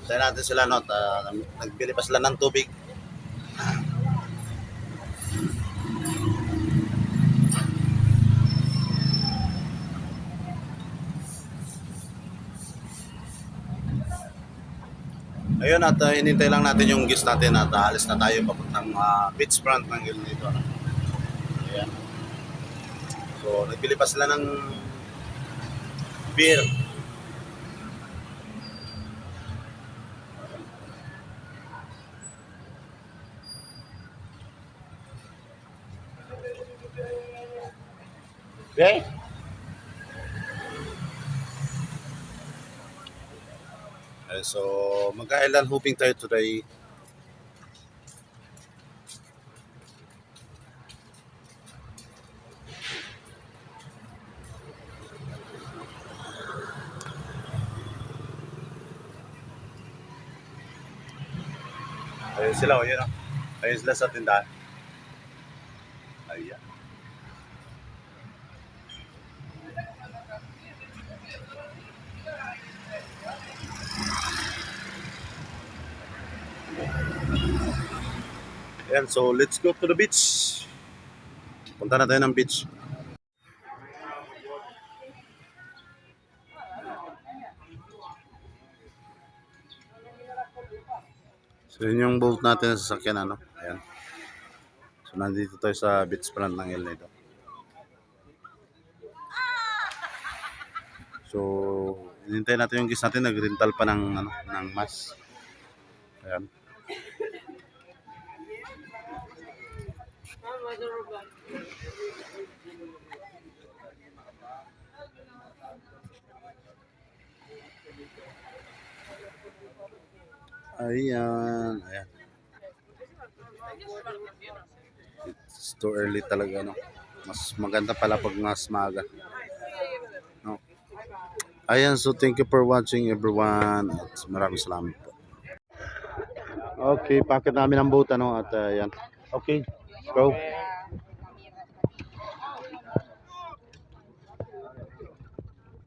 Tayo natin sila, no? Nagbili pa sila ng tubig. Ayun, at hinintay lang natin yung guest natin at alis na tayo papuntang beachfront ng Gil dito. No? Ayan. So, nagbili pa sila ng beer. Okay? So, mag-island hopping tayo today. Ayun sila, yun o. Ayun sila sa tindahan. Ayan. Ayan, so let's go to the beach. Punta na tayo ng beach. So yun yung boat natin sa sasakyan, ano. Ayan. So nandito tayo sa beachfront ng El Nido. So hinintay natin yung guest natin, nag-rental pa ng ano, ng mas. Ayan. Ayan, ayan. It's too early talaga, no. Mas maganda pala pag mas maaga. No. Ayan, so thank you for watching everyone. At maraming salamat po. Okay, packet namin ang boat, ano, at ayan. Okay, go.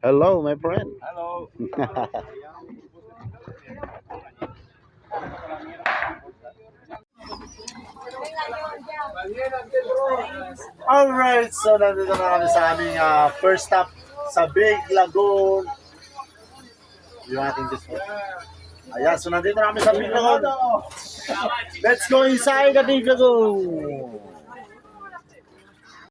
Hello, my friend. Hello. Alright, so nandito na kami sa aming first stop sa Big Lagoon. Yung ating display. Ayan, so nandito na kami sa Big Lagoon. Let's go inside the Big Lagoon.